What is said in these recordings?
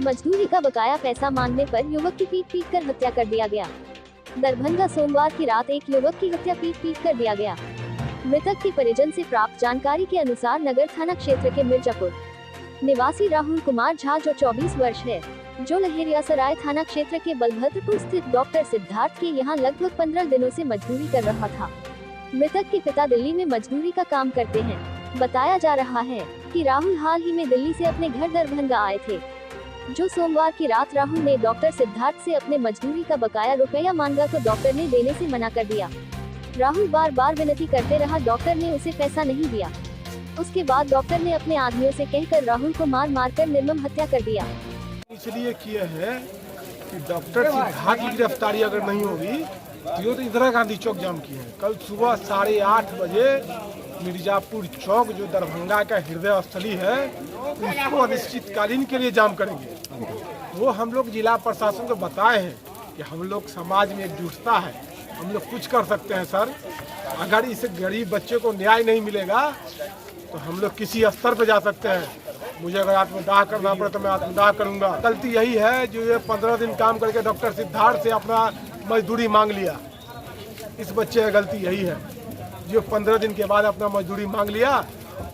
मजदूरी का बकाया पैसा मांगने पर युवक की पीट कर हत्या कर दिया गया। दरभंगा सोमवार की रात एक युवक की हत्या पीट कर दिया गया। मृतक के परिजन से प्राप्त जानकारी के अनुसार नगर थाना क्षेत्र के मिर्जापुर निवासी राहुल कुमार झा जो 24 वर्ष है, जो लहेरियासराय थाना क्षेत्र के बलभद्रपुर स्थित डॉक्टर सिद्धार्थ के यहाँ लगभग 15 दिनों से मजदूरी कर रहा था। मृतक के पिता दिल्ली में मजदूरी का काम करते हैं। बताया जा रहा है कि राहुल हाल ही में दिल्ली से अपने घर दरभंगा आए थे, जो सोमवार की रात राहुल ने डॉक्टर सिद्धार्थ से अपने मजदूरी का बकाया रुपया मांगा तो डॉक्टर ने देने से मना कर दिया। राहुल बार बार विनती करते रहा, डॉक्टर ने उसे पैसा नहीं दिया। उसके बाद डॉक्टर ने अपने आदमियों से कहकर राहुल को मार कर निर्मम हत्या कर दिया। इसलिए किए हैं कि डॉक्टर सिद्धार्थ की गिरफ्तारी अगर नहीं होगी तो इंदिरा गांधी चौक जाम किए हैं। कल सुबह 8:30 बजे मिर्जापुर चौक जो दरभंगा का हृदय स्थली है उसको अनिश्चितकालीन के लिए जाम करेंगे। वो हम लोग जिला प्रशासन को बताए हैं कि हम लोग समाज में एकजुटता है, हम लोग कुछ कर सकते हैं सर। अगर इस गरीब बच्चे को न्याय नहीं मिलेगा तो हम लोग किसी स्तर पर जा सकते हैं। मुझे अगर आत्मदाह करना पड़े तो मैं आत्मदाह करूंगा। गलती यही है जो ये 15 दिन काम करके डॉक्टर सिद्धार्थ से अपना मजदूरी मांग लिया। इस बच्चे की गलती यही है जो 15 दिन के बाद अपना मजदूरी मांग लिया।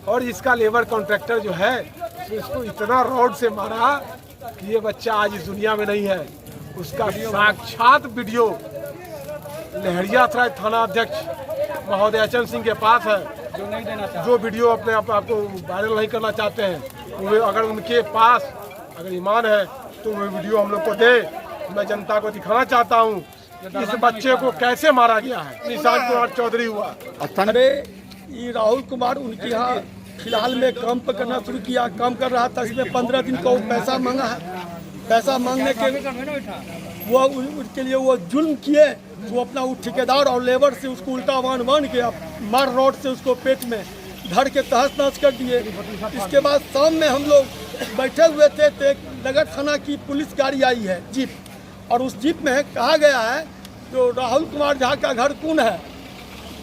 और इसका लेबर कॉन्ट्रैक्टर जो है इसको इतना रॉड से मारा कि ये बच्चा आज इस दुनिया में नहीं है। उसका साक्षात वीडियो लहेरियासराय थाना अध्यक्ष महोदय अचन सिंह के पास है, जो वीडियो अपने आपको वायरल नहीं करना चाहते हैं। वो अगर उनके पास अगर ईमान है तो वो वीडियो हम लोग को दे। मैं जनता को दिखाना चाहता हूँ इस बच्चे को कैसे मारा गया है। निशान कुमार चौधरी हुआ। अरे ये राहुल कुमार उनके यहाँ फिलहाल में काम पर करना शुरू किया, काम कर रहा था। इसमें 15 दिन का पैसा मांगा है। पैसा मांगने के वो उनके लिए वो जुल्म किए। वो अपना वो ठेकेदार और लेबर से उसको उल्टा बांध के मार रॉड से उसको पेट में धर के तहस नहस कर दिए। इसके बाद शाम में हम लोग बैठे हुए थे तो एक नगर थाना की पुलिस गाड़ी आई है, जीप, और उस जीप में कहा गया है जो राहुल कुमार झा का घर कौन है,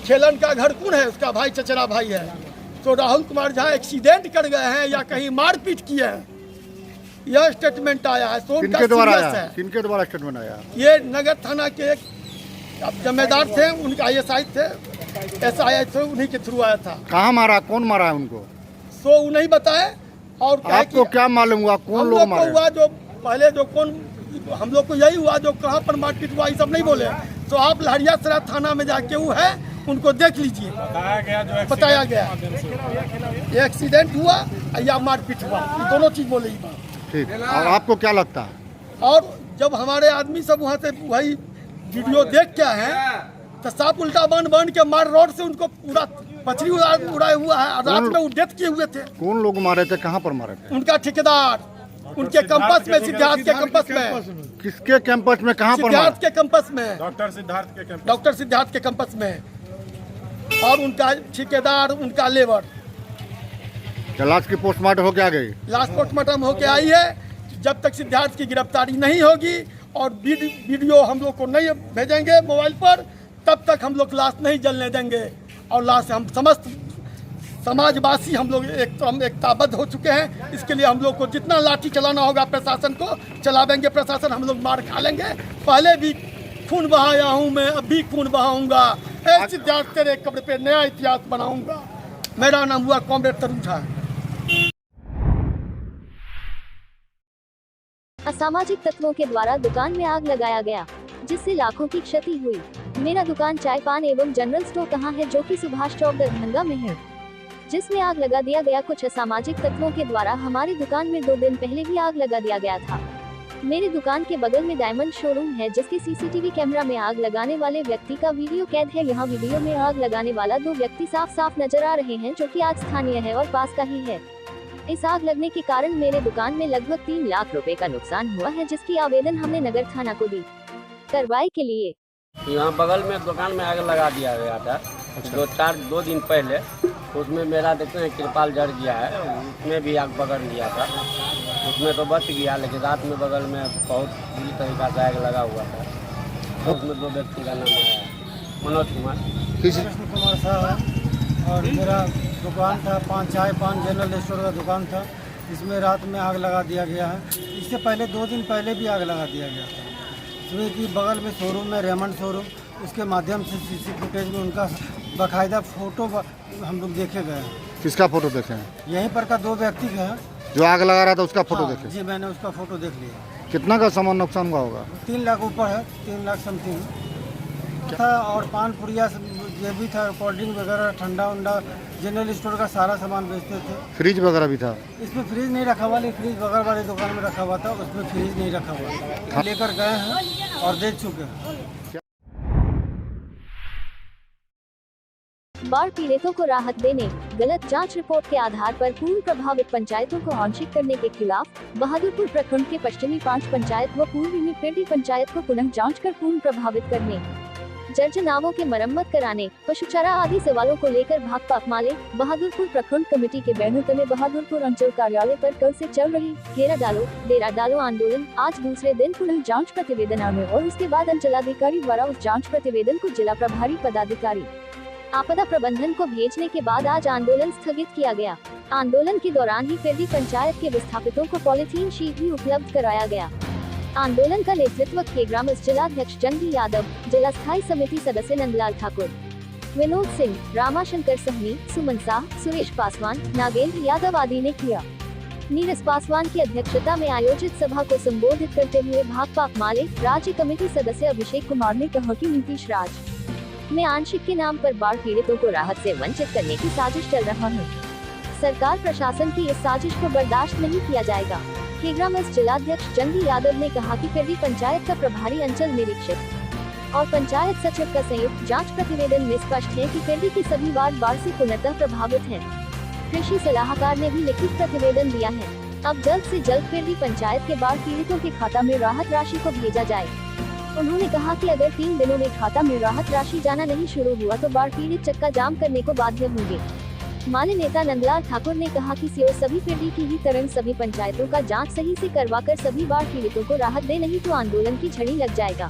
खेलन का घर कौन है, उसका भाई चचेरा भाई है। तो राहुल कुमार झा एक्सीडेंट कर गए हैं या कहीं मारपीट किए हैं, यह स्टेटमेंट आया है। तो किनके द्वारा स्टेटमेंट आया? ये नगर थाना के एक जिम्मेदार थे, उनके ISI थे, SI थे, उन्हीं के थ्रू आया था। कहाँ मारा, कौन मारा है उनको? सो वो नहीं बताए। और आपको क्या मालूम हुआ कौन लोग मारे? हुआ जो पहले जो कौन, हम लोग को यही हुआ जो कहाँ पर मारपीट हुआ, ये सब नहीं बोले। तो आप लहेरियासराय थाना में जाके वो है उनको देख लीजिए। बताया गया ये एक्सीडेंट हुआ या मारपीट हुआ, ये दोनों चीज बोले। ठीक, और आपको क्या लगता है? और जब हमारे आदमी सब वहाँ से वही वीडियो देख के हैं तो साफ उल्टा बांध के मार रॉड से उनको पूरा पथरी उड़ाया हुआ है। रात में वो डेथ किए हुए थे। कौन लोग मारे थे, कहाँ पर मारे थे? उनका ठेकेदार, उनके कैंपस में, सिद्धार्थ के कैंपस में। किसके कैंपस में, कहाँ पर? सिद्धार्थ के कैंपस में, डॉक्टर सिद्धार्थ के कैंपस, डॉक्टर सिद्धार्थ के कैंपस में। और उनका ठेकेदार, उनका लेबर। लाश की पोस्टमार्टम होके आ गई? लाश पोस्टमार्टम होके आई है। जब तक सिद्धार्थ की गिरफ्तारी नहीं होगी और वीडियो हम लोग को नहीं भेजेंगे मोबाइल पर, तब तक हम लोग लाश नहीं जलने देंगे। और लाश हम समस्त समाजवासी हम लोग एकताबद्ध हो चुके हैं। इसके लिए हम लोग को जितना लाठी चलाना होगा प्रशासन को चलावेंगे। प्रशासन हम लोग मार खा लेंगे। पहले भी खून बहाया हूँ मैं, अब भी खून बहाऊंगा। सिद्धार्थ तेरे कब्र पे नया इतिहास बनाऊंगा। मेरा नाम हुआ कॉमरेड तरुण झा। असामाजिक तत्वों के द्वारा दुकान में आग लगाया गया, जिससे लाखों की क्षति हुई। मेरा दुकान चाय पान एवं जनरल स्टोर कहाँ है, जो कि सुभाष चौक दरभंगा में है, जिसमें आग लगा दिया गया। कुछ असामाजिक तत्वों के द्वारा हमारी दुकान में 2 दिन पहले भी आग लगा दिया गया था। मेरी दुकान के बगल में डायमंड शोरूम है, जिसके CCTV कैमरा में आग लगाने वाले व्यक्ति का वीडियो कैद है। यहाँ वीडियो में आग लगाने वाला 2 व्यक्ति साफ नजर आ रहे हैं, जो कि आज स्थानीय है और पास का ही है। इस आग लगने के कारण मेरे दुकान में लगभग 3 लाख रुपए का नुकसान हुआ है, जिसकी आवेदन हमने नगर थाना को दी कार्रवाई के लिए। यहाँ बगल में दुकान में आग लगा दिया गया था। 2 दिन पहले उसमें मेरा देखते हैं कृपाल जड़ गया है, उसमें भी आग पकड़ लिया था। उसमें तो बच गया, लेकिन रात में बगल में बहुत बुरी तरीका से आग लगा हुआ था। उसमें 2 व्यक्ति का नाम आया, मनोज कुमार साहब। और मेरा दुकान था चाय पान जनरल स्टोर का दुकान था। इसमें रात में आग लगा दिया गया है। इससे पहले 2 दिन पहले भी आग लगा दिया गया था। इसमें कि बगल में शोरूम में रेमंड शोरूम, उसके माध्यम से सीसी फुटेज में उनका बाकायदा फोटो हम लोग देखे गए हैं। किसका फोटो देखे हैं? यहीं पर का 2 व्यक्ति का है जो आग लगा रहा था उसका फोटो हाँ, देखे? जी मैंने उसका फोटो देख लिया। कितना का सामान नुकसान हुआ होगा? 3 लाख ऊपर है, 3 लाख समथिंग था। और पान पुड़िया ये भी था, कोल्ड ड्रिंक वगैरह, ठंडा उंडा, जनरल स्टोर का सारा सामान बेचते थे। फ्रिज वगैरह भी था? इसमें फ्रिज नहीं रखा हुआ, लेकिन फ्रिज बगल वाली दुकान में रखा हुआ था, उसमें फ्रिज नहीं रखा हुआ था। लेकर गए हैं और दे चुके हैं। बाढ़ पीड़ितों को राहत देने, गलत जांच रिपोर्ट के आधार पर पूर्ण प्रभावित पंचायतों को आंशिक करने के खिलाफ बहादुरपुर प्रखंड के पश्चिमी 5 पंचायत व पूर्वी में पेटी पंचायत को पुनः जांच कर पूर्ण प्रभावित करने, जर्जर नावों के मरम्मत कराने, पशुचारा आदि सवालों को लेकर भाकपा माले बहादुरपुर प्रखंड कमेटी के बैनर तले बहादुरपुर अंचल कार्यालय पर कल से चल रही डेरा डालो आंदोलन आज दूसरे दिन पुनः जांच प्रतिवेदन आने और उसके बाद अंचलाधिकारी द्वारा उस जांच प्रतिवेदन को जिला प्रभारी पदाधिकारी आपदा प्रबंधन को भेजने के बाद आज आंदोलन स्थगित किया गया। आंदोलन के दौरान ही पेटी पंचायत के विस्थापितों को पॉलीथीन शीट भी उपलब्ध कराया गया। आंदोलन का नेतृत्व खेग्रामस जिलाध्यक्ष चंदी यादव, जिला स्थायी समिति सदस्य नंदलाल ठाकुर, विनोद सिंह, रामाशंकर सहनी, सुमन शाह, सुरेश पासवान, नागेंद्र यादव आदि ने किया। नीरज पासवान की अध्यक्षता में आयोजित सभा को संबोधित करते हुए भाकपा माले राज्य कमेटी सदस्य अभिषेक कुमार ने कहा कि नीतीश राज में आंशिक के नाम पर बाढ़ पीड़ितों को राहत से वंचित करने की साजिश चल रहा है। सरकार प्रशासन की इस साजिश को बर्दाश्त नहीं किया जाएगा। खेग्रामस जिलाध्यक्ष चंदी यादव ने कहा कि पेटी पंचायत का प्रभारी अंचल निरीक्षक और पंचायत सचिव का संयुक्त जांच प्रतिवेदन में स्पष्ट है कि पेटी के सभी वार्ड बाढ़ से पूर्णतः प्रभावित हैं। कृषि सलाहकार ने भी लिखित प्रतिवेदन दिया है। अब जल्द से जल्द पेटी पंचायत के बाढ़ पीड़ितों के खाता में राहत राशि को भेजा जाए। उन्होंने कहा कि अगर 3 दिनों में खाता में राहत राशि जाना नहीं शुरू हुआ तो बाढ़ पीड़ित चक्का जाम करने को बाध्य होंगे। माले नेता नंदलाल ठाकुर ने कहा कि सीओ सभी पेटी की ही तरह सभी पंचायतों का जांच सही से करवाकर सभी बाढ़ पीड़ितों को राहत दे, नहीं तो आंदोलन की झड़ी लग जाएगा।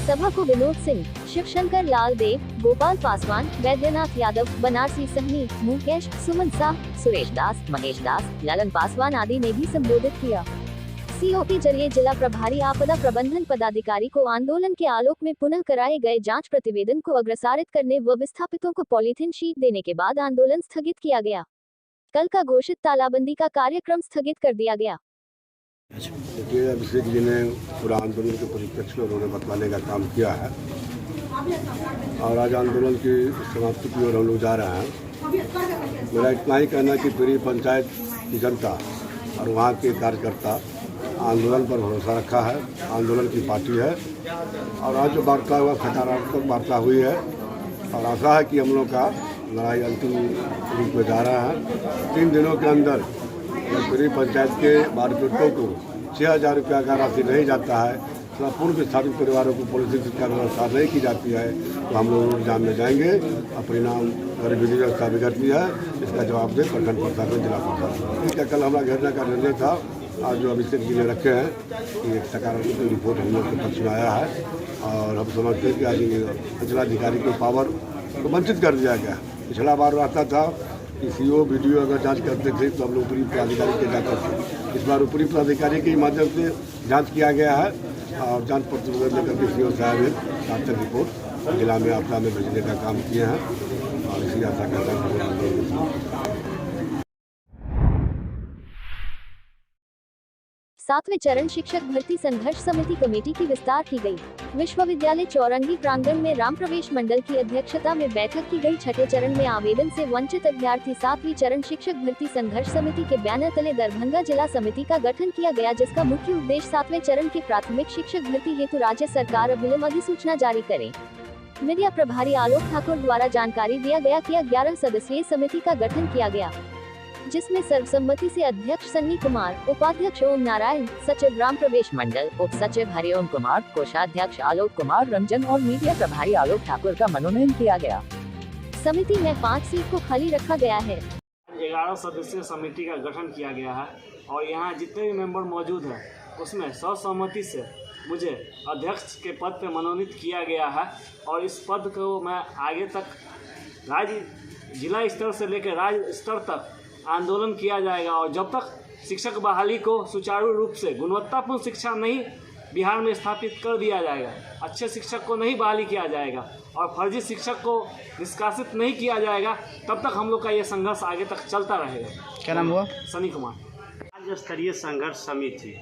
सभा को विनोद सिंह, शिवशंकर लाल देव, गोपाल पासवान, वैद्यनाथ यादव, बनारसी सहनी, मुकेश, सुमन शाह, सुरेश दास, महेश दास, ललन पासवान आदि ने भी संबोधित किया। सीओ के जरिए जिला प्रभारी आपदा प्रबंधन पदाधिकारी को आंदोलन के आलोक में पुनः कराए गए जांच प्रतिवेदन को अग्रसारित करने व विस्थापितों को पॉलीथीन शीट देने के बाद आंदोलन स्थगित किया गया। कल का घोषित तालाबंदी का कार्यक्रम स्थगित कर दिया गया। देखिए, अभिषेक जी ने पूरा आंदोलन के परिप्रेक्ष्य में उन्होंने बतलाने का काम किया है और आज आंदोलन की समाप्ति की ओर हम लोग जा रहे हैं। मेरा इतना ही कहना है कि पूरी पंचायत की जनता और वहाँ के कार्यकर्ता आंदोलन पर भरोसा रखा है। आंदोलन की पार्टी है और आज जो वार्ता हुआ सकारात्मक वार्ता हुई है और आशा है कि हम लोग का लड़ाई अंतिम रूप में जा रहा है। 3 दिनों के अंदर जब पूरी पंचायत के बाढ़ पीड़ितों को 6,000 रुपया का राशि नहीं जाता है, तो पूर्व विस्थापित परिवारों को पॉलिसी की व्यवस्था नहीं की जाती है, तो हम लोग रोड जाम में जाएंगे और परिणाम गरीबी व्यवस्था बिगड़ती है। इसका जवाब दे प्रखंड प्रशासन, जिला प्रशासन। इसका कल हमारा घेरने का निर्णय था। आज जो अभिषेक जी ने रखे हैं कि एक सकारात्मक रिपोर्ट हम लोग के पक्ष में आया है और हम समझते हैं कि आज अंचलाधिकारी के पावर को वंचित कर दिया गया। पिछला बार रहता था कि सीओ बीडीओ अगर जांच करते थे तो हम लोग ऊपरी पदाधिकारी के जाते थे। इस बार ऊपरी पदाधिकारी के माध्यम से जांच किया गया है और जांच प्रतिवेदन लेकर के सीओ साहब ने सार्थक रिपोर्ट जिला में आपदा में भेजने का काम किए हैं और इसी आशा का साथ 7वें चरण शिक्षक भर्ती संघर्ष समिति कमेटी की विस्तार की गई। विश्वविद्यालय चौरंगी प्रांगण में राम प्रवेश मंडल की अध्यक्षता में बैठक की गई। 6ठे चरण में आवेदन से वंचित अभ्यर्थी 7वीं चरण शिक्षक भर्ती संघर्ष समिति के बैनर तले दरभंगा जिला समिति का गठन किया गया, जिसका मुख्य उद्देश्य 7वें चरण के प्राथमिक शिक्षक भर्ती हेतु राज्य सरकार अविलंब अधिसूचना जारी करे। मीडिया प्रभारी आलोक ठाकुर द्वारा जानकारी दिया गया कि 11 सदस्यीय समिति का गठन किया गया, जिसमें सर्वसम्मति से अध्यक्ष सन्नी कुमार, उपाध्यक्ष ओम नारायण, सचिव राम प्रवेश मंडल, उप सचिव हरिओम कुमार, कोषाध्यक्ष आलोक कुमार रंजन और मीडिया प्रभारी आलोक ठाकुर का मनोनयन किया गया। समिति में 5 सीट को खाली रखा गया है। 11 सदस्यीय समिति का गठन किया गया है और यहाँ जितने भी मेंबर मौजूद हैं उसमें सर्वसम्मति से मुझे अध्यक्ष के पद पर मनोनीत किया गया है और इस पद को मैं आगे तक जिला स्तर से लेकर राज्य स्तर तक आंदोलन किया जाएगा और जब तक शिक्षक बहाली को सुचारू रूप से गुणवत्तापूर्ण शिक्षा नहीं बिहार में स्थापित कर दिया जाएगा, अच्छे शिक्षक को नहीं बहाली किया जाएगा और फर्जी शिक्षक को निष्कासित नहीं किया जाएगा, तब तक हम लोग का ये संघर्ष आगे तक चलता रहेगा। क्या नाम हुआ? सनी कुमार। राज्य स्तरीय संघर्ष समिति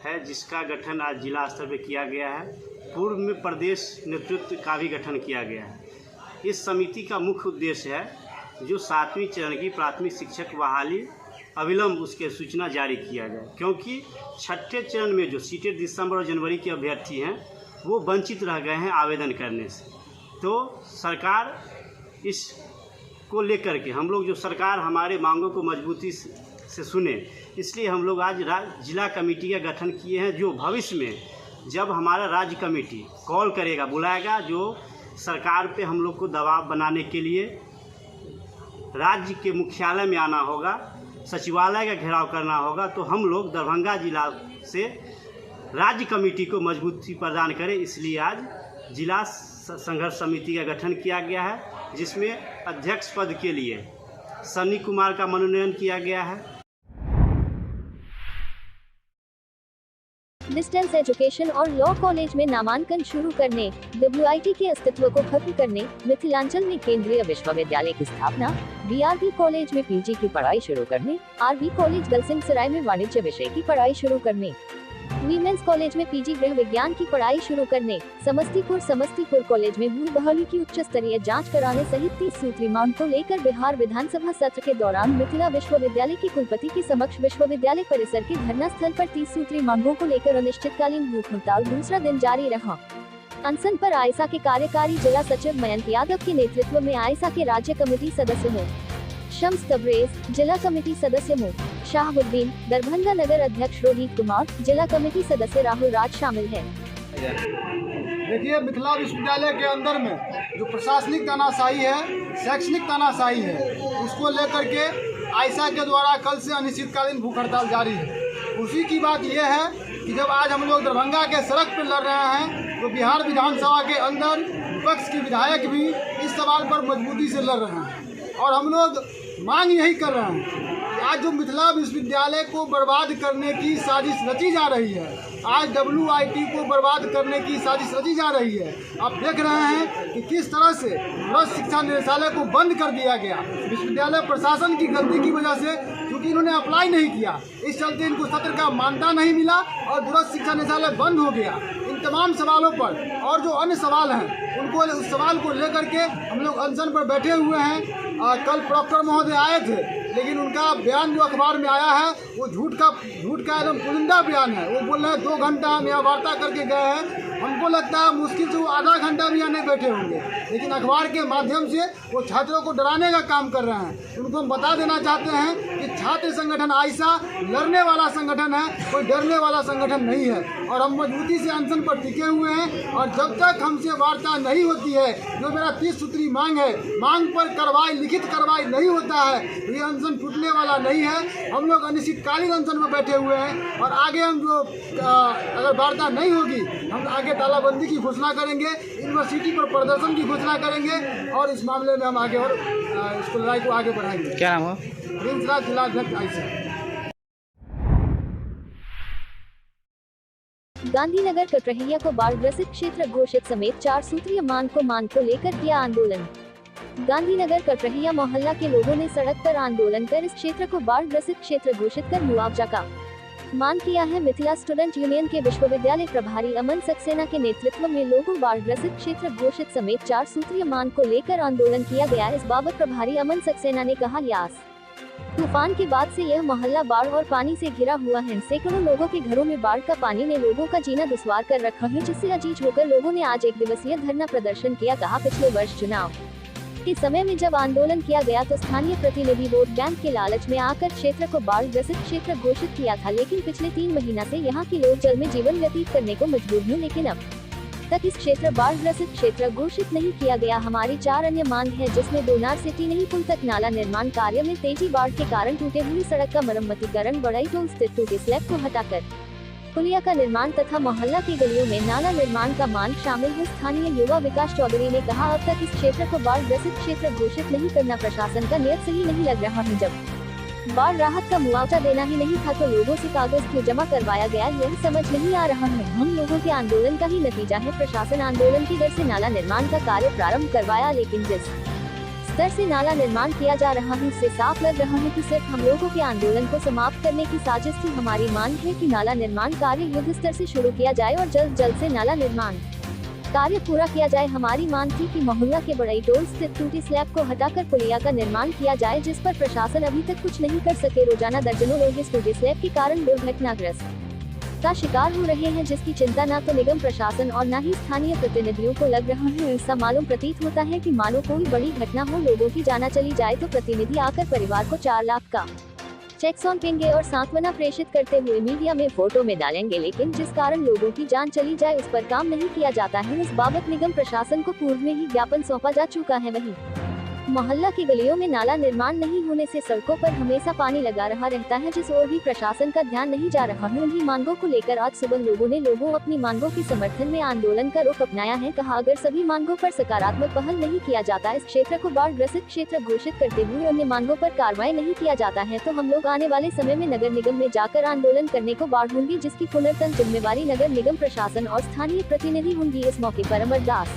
है जिसका गठन आज जिला स्तर पर किया गया है। पूर्व में प्रदेश नेतृत्व का भी गठन किया गया है। इस समिति का मुख्य उद्देश्य है जो 7वीं चरण की प्राथमिक शिक्षक बहाली अविलंब उसके सूचना जारी किया जाए, क्योंकि 6ठे चरण में जो सीटें दिसंबर और जनवरी के अभ्यर्थी हैं वो वंचित रह गए हैं आवेदन करने से। तो सरकार इसको लेकर के हम लोग जो सरकार हमारे मांगों को मजबूती से सुने, इसलिए हम लोग आज जिला कमेटी का गठन किए हैं, जो भविष्य में जब हमारा राज्य कमेटी कॉल करेगा, बुलाएगा, जो सरकार पे हम लोग को दबाव बनाने के लिए राज्य के मुख्यालय में आना होगा, सचिवालय का घेराव करना होगा, तो हम लोग दरभंगा जिला से राज्य कमेटी को मजबूती प्रदान करें। इसलिए आज जिला संघर्ष समिति का गठन किया गया है, जिसमें अध्यक्ष पद के लिए सनी कुमार का मनोनयन किया गया है। डिस्टेंस एजुकेशन और लॉ कॉलेज में नामांकन शुरू करने, WIT के अस्तित्व को खत्म करने, मिथिलांचल में केंद्रीय विश्वविद्यालय की स्थापना, BRB कॉलेज में PG की पढ़ाई शुरू करने, RV कॉलेज दलसिंहसराय में वाणिज्य विषय की पढ़ाई शुरू करने, वीमेंस कॉलेज में PG गृह विज्ञान की पढ़ाई शुरू करने, समस्तीपुर कॉलेज में भूल बहाली की उच्च स्तरीय जांच कराने सहित 30 सूत्री मांग को लेकर बिहार विधानसभा सत्र के दौरान मिथिला विश्वविद्यालय की कुलपति के समक्ष विश्वविद्यालय परिसर के धरना स्थल पर 30 सूत्री मांगों को लेकर अनिश्चितकालीन भूख हड़ताल दूसरा दिन जारी रहा। अनशन पर आयसा के कार्यकारी जिला सचिव मयंक यादव के नेतृत्व में आयसा के राज्य कमेटी सदस्य हो शम्स तबरेज, जिला कमेटी सदस्य मो शाहबुद्दीन, दरभंगा नगर अध्यक्ष रोहित कुमार, जिला कमेटी सदस्य राहुल राज शामिल है। देखिए, मिथिला विश्वविद्यालय के अंदर में जो प्रशासनिक तानाशाही है, शैक्षणिक तानाशाही है, उसको लेकर के आयसा के द्वारा कल से अनिश्चितकालीन भूख हड़ताल जारी है। उसी की बात यह है कि जब आज हम लोग दरभंगा के सड़क पर लड़ रहे हैं, तो बिहार विधानसभा के अंदर विपक्ष के विधायक भी इस सवाल पर मजबूती से लड़ रहे हैं और हम लोग मांग यही कर रहे हैं कि आज जो मिथिला विश्वविद्यालय को बर्बाद करने की साजिश रची जा रही है, आज WIT को बर्बाद करने की साजिश रची जा रही है। आप देख रहे हैं कि किस तरह से दूरस्थ शिक्षा निदेशालय को बंद कर दिया गया, विश्वविद्यालय प्रशासन की गलती की वजह से, क्योंकि इन्होंने अप्लाई नहीं किया, इस चलते इनको सत्र का मान्यता नहीं मिला और दूरस्थ शिक्षा निदेशालय बंद हो गया। इन तमाम सवालों पर और जो अन्य सवाल हैं उनको, उस सवाल को लेकर के हम लोग अनशन पर बैठे हुए हैं। कल प्रॉक्टर महोदय आए थे, लेकिन उनका बयान जो अखबार में आया है वो झूठ का एकदम पुलिंदा बयान है। वो बोल रहे हैं 2 घंटा हम यहाँ वार्ता करके गए हैं। हमको लगता है मुश्किल से वो आधा घंटा भी यहाँ नहीं बैठे होंगे, लेकिन अखबार के माध्यम से वो छात्रों को डराने का काम कर रहे हैं। उनको हम बता देना चाहते हैं कि छात्र संगठन आयसा लड़ने वाला संगठन है, कोई डरने वाला संगठन नहीं है और हम मजबूती से अनशन पर टिके हुए हैं। और जब तक हमसे वार्ता नहीं होती है, जो मेरा 30 सूत्री मांग है, मांग पर कार्रवाई, लिखित कार्रवाई नहीं होता है, ये अनशन टूटने वाला नहीं है। हम लोग अनिश्चितकालीन अनशन में बैठे हुए हैं और आगे हम जो अगर वार्ता नहीं होगी, हम आगे तालाबंदी की घोषणा करेंगे, यूनिवर्सिटी पर प्रदर्शन की घोषणा करेंगे और इस मामले में हम आगे और इसको लड़ाई को आगे बढ़ाएंगे। क्या नाम हो? प्रिंस राज, जिलाध्यक्ष आयसा। गांधीनगर कटरहिया को बाढ़ ग्रसित क्षेत्र घोषित समेत 4 सूत्रीय मांग को लेकर किया आंदोलन। गांधीनगर कटरहिया मोहल्ला के लोगों ने सड़क पर आंदोलन कर इस क्षेत्र को बाढ़ ग्रसित क्षेत्र घोषित कर मुआवजा का मांग किया है। मिथिला स्टूडेंट यूनियन के विश्वविद्यालय प्रभारी अमन सक्सेना के नेतृत्व में लोगों बाढ़ ग्रसित क्षेत्र घोषित समेत 4 सूत्रीय मांग को लेकर आंदोलन किया गया। इस बाबत प्रभारी अमन सक्सेना ने कहा, यास तूफान के बाद से यह मोहल्ला बाढ़ और पानी से घिरा हुआ है। सैकड़ों लोगों के घरों में बाढ़ का पानी ने लोगों का जीना दुश्वार कर रखा है, जिससे अजीज होकर लोगों ने आज 1 दिवसीय धरना प्रदर्शन किया। कहा, पिछले वर्ष चुनाव के समय में जब आंदोलन किया गया तो स्थानीय प्रतिनिधि वोट बैंक के लालच में आकर क्षेत्र को बाढ़ ग्रसित क्षेत्र घोषित किया था, लेकिन पिछले 3 महीना से यहाँ के लोग जल में जीवन व्यतीत करने को मजबूर हैं, लेकिन अब तक इस क्षेत्र बाढ़ ग्रसित क्षेत्र घोषित नहीं किया गया। हमारी 4 अन्य मांग है, जिसमें दोनार से टीनही पुल तक नाला निर्माण कार्य में तेजी, बाढ़ के कारण टूटे हुई सड़क का मरम्मतीकरण, बढ़ई टोल स्थित टूटे स्लैब को हटाकर पुलिया का निर्माण तथा मोहल्ला की गलियों में नाला निर्माण का मांग शामिल है। स्थानीय युवा विकास चौधरी ने कहा, अब तक इस क्षेत्र को बाढ़ ग्रसित क्षेत्र घोषित नहीं करना प्रशासन का नियत सही नहीं लग रहा है। जब बाढ़ राहत का मुआवजा देना ही नहीं था तो लोगों से कागज क्यों जमा करवाया गया, यह समझ नहीं आ रहा है। हम लोगों के आंदोलन का ही नतीजा है। प्रशासन आंदोलन की डर से नाला निर्माण का कार्य प्रारंभ करवाया, लेकिन जिस स्तर से नाला निर्माण किया जा रहा है उससे साफ लग रहा है कि सिर्फ हम लोगों के आंदोलन को समाप्त करने की साजिश थी। हमारी मांग है कि नाला निर्माण कार्य युद्ध स्तर से शुरू किया जाए और जल्द से नाला निर्माण कार्य पूरा किया जाए। हमारी मांग थी कि मोहल्ला के बड़ई टोल स्थित टूटी स्लैब को हटाकर पुलिया का निर्माण किया जाए, जिस पर प्रशासन अभी तक कुछ नहीं कर सके। रोजाना दर्जनों लोग इस टूटी स्लैब के कारण दुर्घटनाग्रस्त का शिकार हो रहे हैं, जिसकी चिंता न तो निगम प्रशासन और न ही स्थानीय प्रतिनिधियों को लग रहा है। ऐसा मालूम प्रतीत होता है कि मानो कोई बड़ी घटना हो, लोगों की जाना चली जाए तो प्रतिनिधि आकर परिवार को 4 लाख का चेक सौंपेंगे और सांत्वना प्रेषित करते हुए मीडिया में फोटो में डालेंगे, लेकिन जिस कारण लोगों की जान चली जाए उस पर काम नहीं किया जाता है। इस बाबत निगम प्रशासन को पूर्व में ही ज्ञापन सौंपा जा चुका है। वहीं मोहल्ला की गलियों में नाला निर्माण नहीं होने से सड़कों पर हमेशा पानी लगा रहा रहता है, जिस ओर भी प्रशासन का ध्यान नहीं जा रहा है। उन्हीं मांगों को लेकर आज सुबह लोगों अपनी मांगों के समर्थन में आंदोलन का रुख अपनाया है। कहा, अगर सभी मांगों पर सकारात्मक पहल नहीं किया जाता, इस क्षेत्र को बाढ़ ग्रसित क्षेत्र घोषित करते हुए अन्य मांगों पर कार्रवाई नहीं किया जाता है, तो हम लोग आने वाले समय में नगर निगम में जाकर आंदोलन करने को बाढ़ होंगे, जिसकी पुनर्तन जिम्मेवारी नगर निगम प्रशासन और स्थानीय प्रतिनिधि होंगी। इस मौके पर अमर दास,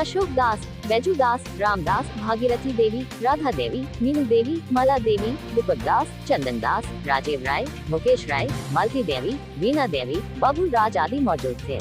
अशोक दास, बैजू दास, रामदास, भागीरथी देवी, राधा देवी, मीनू देवी, माला देवी, दीपक दास, चंदन दास, राजीव राय, मुकेश राय, मालती देवी, वीना देवी, बाबुल राज आदि मौजूद थे।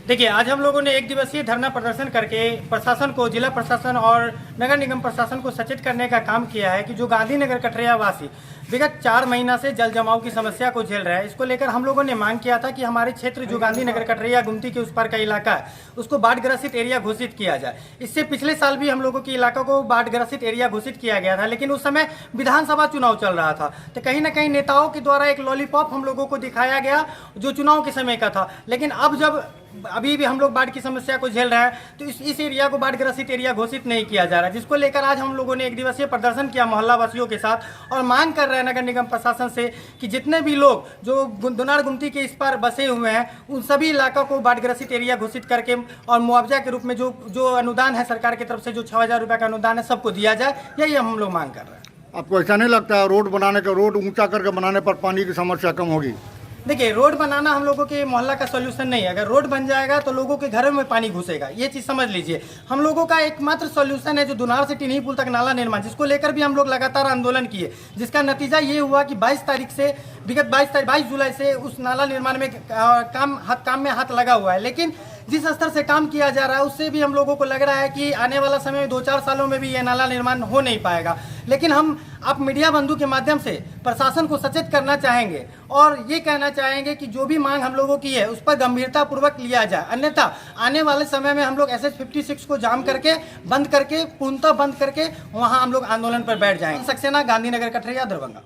देखिए, आज हम लोगों ने एक दिवसीय धरना प्रदर्शन करके प्रशासन को, जिला प्रशासन और नगर निगम प्रशासन को सचेत करने का काम किया है कि जो गांधीनगर कटरिया वासी विगत 4 महीना से जल जमाव की समस्या को झेल रहा है। इसको लेकर हम लोगों ने मांग किया था कि हमारे क्षेत्र जो गांधीनगर कटरिया गुमती के उस पार का इलाका है उसको बाढ़ ग्रसित एरिया घोषित किया जाए। इससे पिछले साल भी हम लोगों के इलाका को बाढ़ ग्रसित एरिया घोषित किया गया था, लेकिन उस समय विधानसभा चुनाव चल रहा था, तो कहीं ना कहीं नेताओं के द्वारा एक लॉलीपॉप हम लोगों को दिखाया गया जो चुनाव के समय का था। लेकिन अब जब अभी भी हम लोग बाढ़ की समस्या को झेल रहे हैं तो इस एरिया को बाढ़ ग्रसित एरिया घोषित नहीं किया जा रहा, जिसको लेकर आज हम लोगों ने एक दिवसीय प्रदर्शन किया मोहल्ला वासियों के साथ और मांग कर रहे हैं नगर निगम प्रशासन से कि जितने भी लोग जो दुनार गुमती के इस पर बसे हुए हैं उन सभी इलाकों को बाढ़ ग्रसित एरिया घोषित करके और मुआवजा के रूप में जो अनुदान है सरकार की तरफ से जो 6000 रुपये का अनुदान है सबको दिया जाए, यही हम लोग मांग कर रहे हैं। आपको ऐसा नहीं लगता है रोड ऊंचा करके बनाने पर पानी की समस्या कम होगी? देखिए, रोड बनाना हम लोगों के मोहल्ला का सॉल्यूशन नहीं है। अगर रोड बन जाएगा तो लोगों के घरों में पानी घुसेगा, ये चीज़ समझ लीजिए। हम लोगों का एकमात्र सॉल्यूशन है जो दुनार से टिन्ही पुल तक नाला निर्माण, जिसको लेकर भी हम लोग लगातार आंदोलन किए, जिसका नतीजा ये हुआ कि 22 तारीख से विगत 22 जुलाई से उस नाला निर्माण में काम में हाथ लगा हुआ है। लेकिन जिस स्तर से काम किया जा रहा है उससे भी हम लोगों को लग रहा है कि आने वाला समय में 2-4 सालों में भी ये नाला निर्माण हो नहीं पाएगा। लेकिन हम आप मीडिया बंधु के माध्यम से प्रशासन को सचेत करना चाहेंगे और ये कहना चाहेंगे कि जो भी मांग हम लोगों की है उस पर गंभीरता पूर्वक लिया जाए, अन्यथा आने वाले समय में हम लोग SS56 को जाम करके पूर्णतः बंद करके वहाँ हम लोग आंदोलन पर बैठ जाएंगे। सक्सेना, गांधीनगर, कटरिया, दरभंगा।